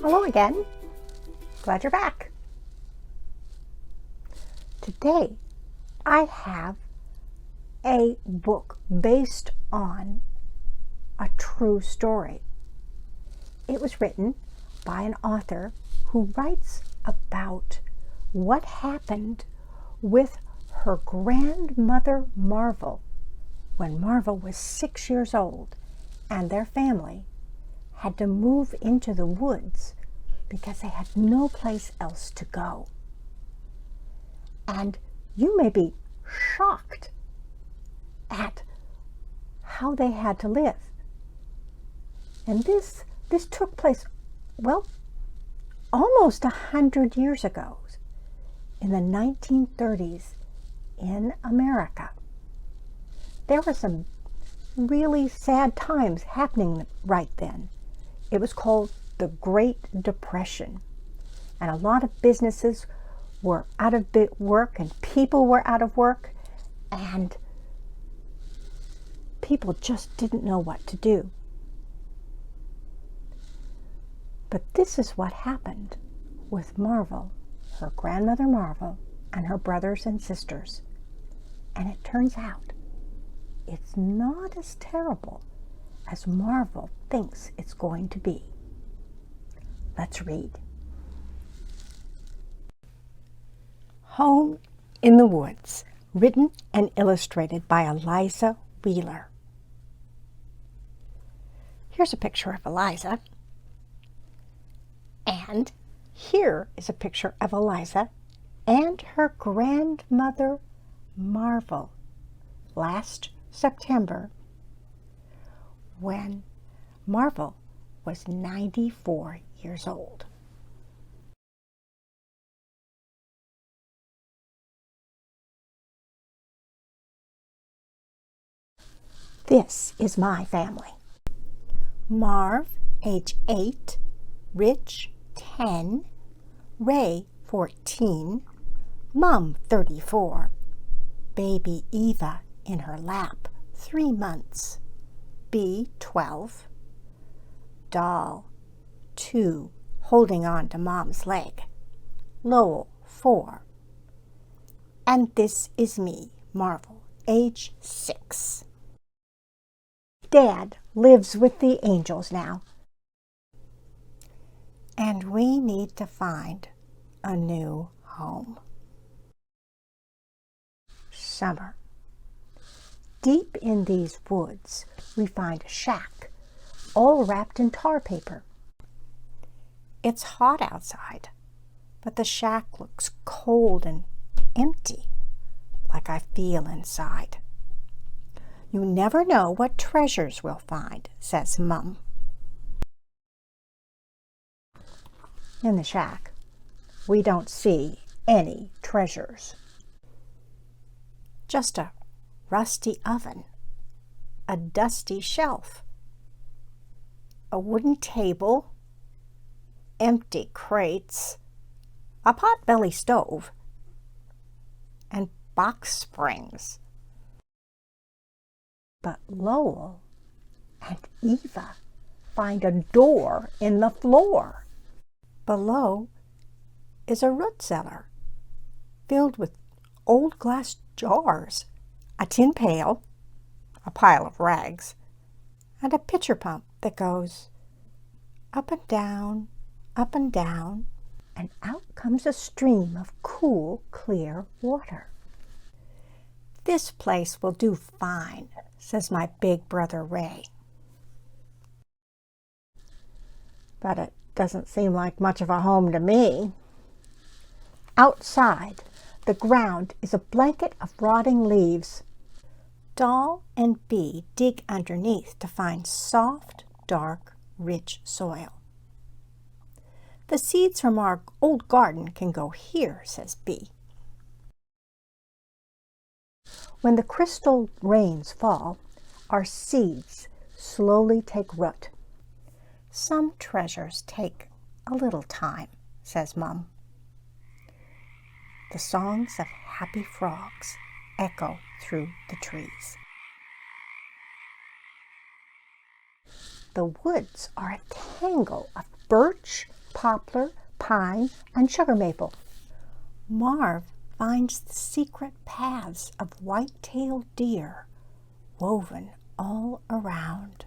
Hello again. Glad you're back. Today I have a book based on a true story. It was written by an author who writes about what happened with her grandmother Marvel when Marvel was 6 years old and their family had to move into the woods because they had no place else to go. And you may be shocked at how they had to live. And this took place, well, almost 100 years ago, in the 1930s in America. There were some really sad times happening right then. It was called the Great Depression, and a lot of businesses were out of work and people were out of work, and people just didn't know what to do. But this is what happened with Marvel, her grandmother Marvel, and her brothers and sisters. And it turns out it's not as terrible as Marvel thinks it's going to be. Let's read. Home in the Woods, written and illustrated by Eliza Wheeler. Here's a picture of Eliza. And here is a picture of Eliza and her grandmother Marvel last September when Marvel was 94 years old. This is my family. Marv, age 8, Rich, 10, Ray, 14, Mom, 34, baby Eva in her lap, 3 months, B, 12, Doll, 2, holding on to Mom's leg, Lowell, 4, and this is me, Marvel, age 6. Dad lives with the angels now, and we need to find a new home. Summer. Deep in these woods, we find a shack, all wrapped in tar paper. It's hot outside, but the shack looks cold and empty, like I feel inside. You never know what treasures we'll find, says Mum. In the shack, we don't see any treasures. Just a rusty oven, a dusty shelf, a wooden table, empty crates, a pot-belly stove, and box springs. But Lowell and Eva find a door in the floor. Below is a root cellar filled with old glass jars, a tin pail, a pile of rags, and a pitcher pump that goes up and down, and out comes a stream of cool, clear water. This place will do fine, says my big brother Ray. But it doesn't seem like much of a home to me. Outside, the ground is a blanket of rotting leaves. Doll and Bee dig underneath to find soft, dark, rich soil. The seeds from our old garden can go here, says Bee. When the crystal rains fall, our seeds slowly take root. Some treasures take a little time, says Mum. The songs of happy frogs echo through the trees. The woods are a tangle of birch, poplar, pine, and sugar maple. Marv finds the secret paths of white-tailed deer woven all around.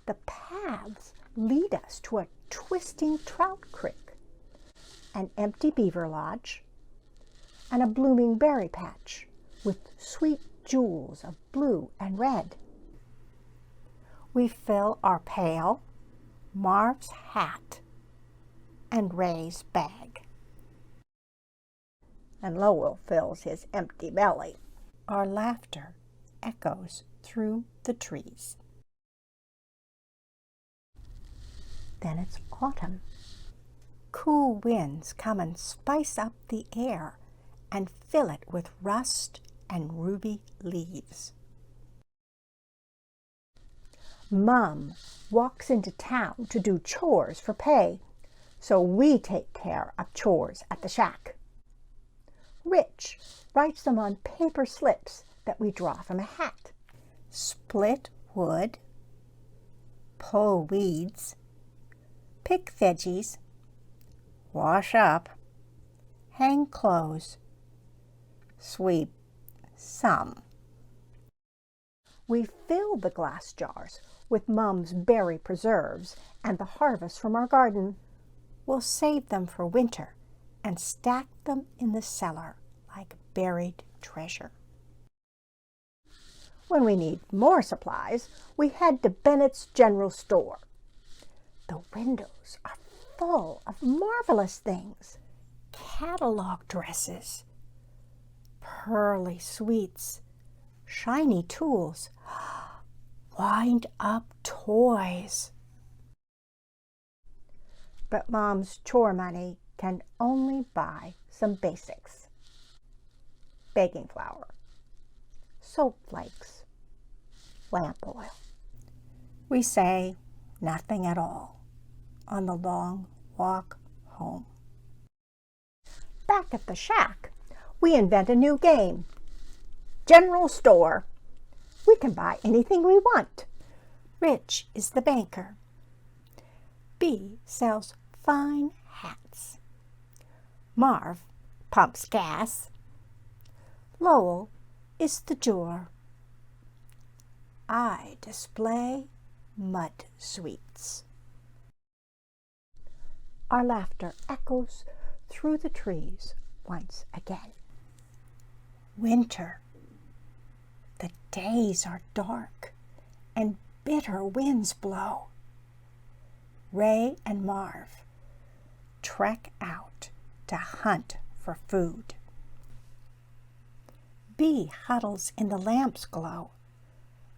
The paths lead us to a twisting trout creek, an empty beaver lodge, and a blooming berry patch with sweet jewels of blue and red. We fill our pail, Marv's hat, and Ray's bag. And Lowell fills his empty belly. Our laughter echoes through the trees. Then it's autumn. Cool winds come and spice up the air and fill it with rust and ruby leaves. Mom walks into town to do chores for pay, so we take care of chores at the shack. Rich writes them on paper slips that we draw from a hat. Split wood, pull weeds, pick veggies, wash up, hang clothes, sweep some. We fill the glass jars with Mom's berry preserves and the harvest from our garden. We'll save them for winter and stack them in the cellar like buried treasure. When we need more supplies, we head to Bennett's General Store. The windows are full of marvelous things. Catalog dresses, pearly sweets, shiny tools, wind-up toys. But Mom's chore money can only buy some basics. Baking flour, soap flakes, lamp oil. We say nothing at all on the long walk home. Back at the shack, we invent a new game. General Store. We can buy anything we want. Rich is the banker. B sells fine hats. Marv pumps gas. Lowell is the jeweler. I display mud sweets. Our laughter echoes through the trees once again. Winter. The days are dark and bitter winds blow. Ray and Marv trek out to hunt for food. Bee huddles in the lamp's glow.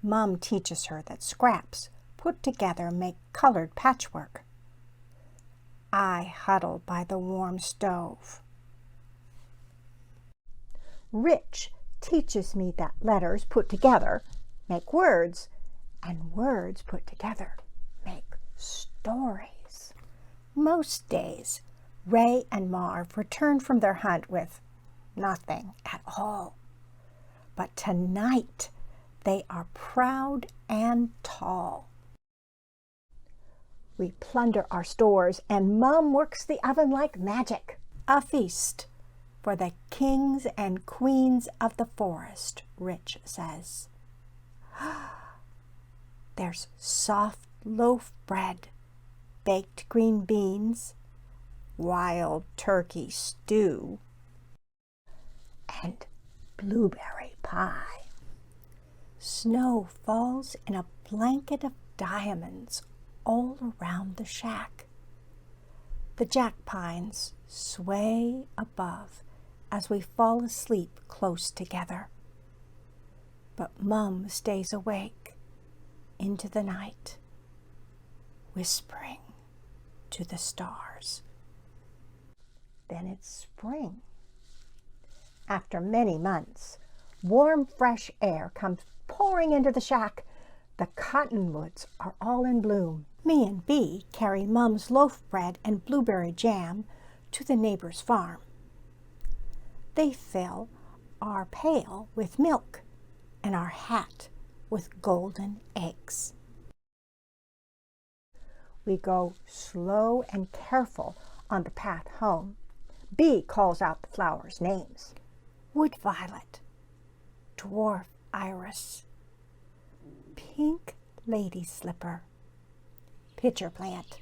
Mom teaches her that scraps put together make colored patchwork. I huddle by the warm stove. Rich teaches me that letters put together make words, and words put together make stories. Most days, Ray and Marv return from their hunt with nothing at all. But tonight, they are proud and tall. We plunder our stores, and Mom works the oven like magic. A feast for the kings and queens of the forest, Rich says. There's soft loaf bread, baked green beans, wild turkey stew, and blueberry pie. Snow falls in a blanket of diamonds all around the shack. The jack pines sway above as we fall asleep close together. But Mum stays awake into the night, whispering to the stars. Then it's spring. After many months, warm, fresh air comes pouring into the shack. The cottonwoods are all in bloom. Me and Bee carry Mum's loaf bread and blueberry jam to the neighbor's farm. They fill our pail with milk and our hat with golden eggs. We go slow and careful on the path home. B calls out the flowers' names. Wood violet, dwarf iris, pink lady slipper, pitcher plant.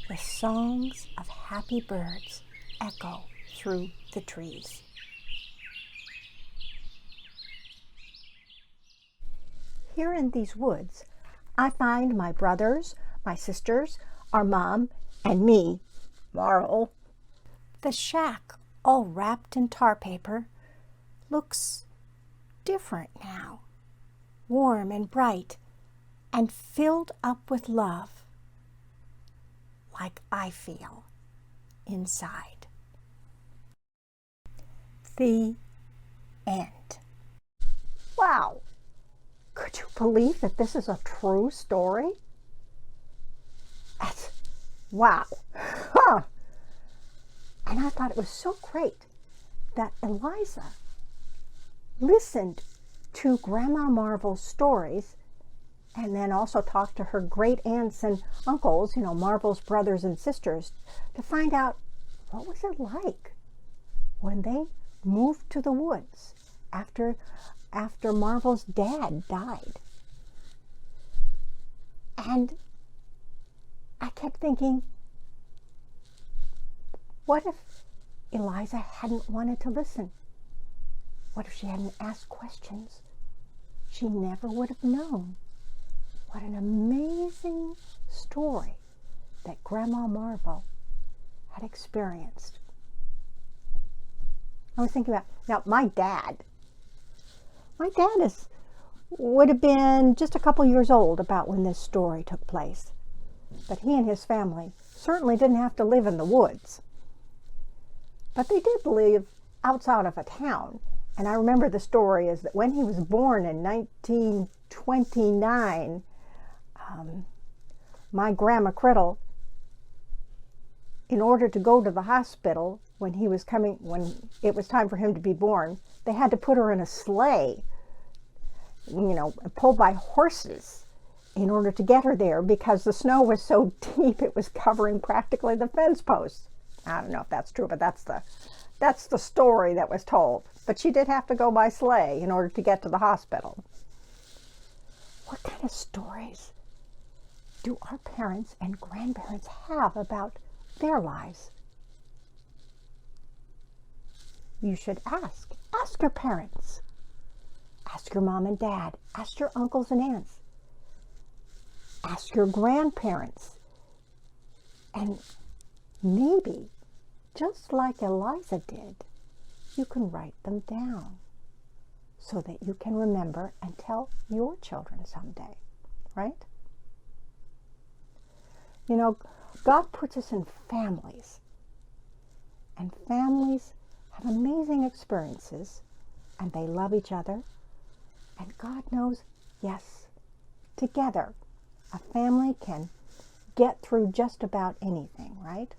The songs of happy birds echo through the trees. Here in these woods, I find my brothers, my sisters, our mom, and me, Marl. The shack, all wrapped in tar paper, looks different now, warm and bright, and filled up with love, like I feel inside. The end. Wow! Could you believe that this is a true story? That's, wow. Huh. And I thought it was so great that Eliza listened to Grandma Marvel's stories and then also talked to her great aunts and uncles, Marvel's brothers and sisters, to find out what was it like when they moved to the woods after Marvel's dad died. And I kept thinking, what if Eliza hadn't wanted to listen? What if she hadn't asked questions? She never would have known. What an amazing story that Grandma Marvel had experienced. I was thinking about, now my dad would have been just a couple years old about when this story took place. But he and his family certainly didn't have to live in the woods. But they did live outside of a town. And I remember the story is that when he was born in 1929, my Grandma Criddle, in order to go to the hospital when it was time for him to be born, they had to put her in a sleigh, pulled by horses in order to get her there because the snow was so deep it was covering practically the fence posts. I don't know if that's true, but that's the story that was told. But she did have to go by sleigh in order to get to the hospital. What kind of stories do our parents and grandparents have about their lives? You should ask. Ask your parents. Ask your mom and dad. Ask your uncles and aunts. Ask your grandparents. And maybe, just like Eliza did, you can write them down so that you can remember and tell your children someday, right? God puts us in families, and families have amazing experiences, and they love each other, and God knows, yes, together, a family can get through just about anything, right?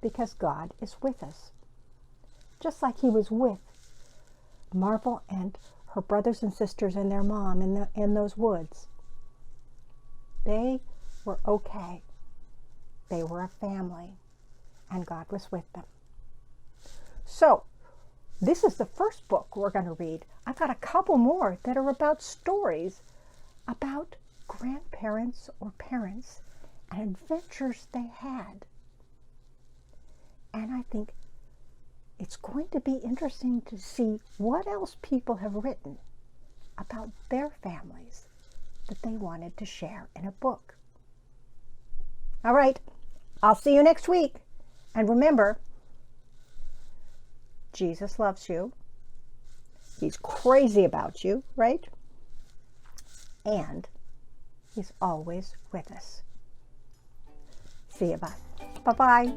Because God is with us. Just like he was with Marvel and her brothers and sisters and their mom in those woods. They were okay. They were a family, and God was with them. So, this is the first book we're going to read. I've got a couple more that are about stories about grandparents or parents and adventures they had. And I think it's going to be interesting to see what else people have written about their families that they wanted to share in a book. All right, I'll see you next week. And remember, Jesus loves you. He's crazy about you, right? And he's always with us. See you. Bye. Bye-bye.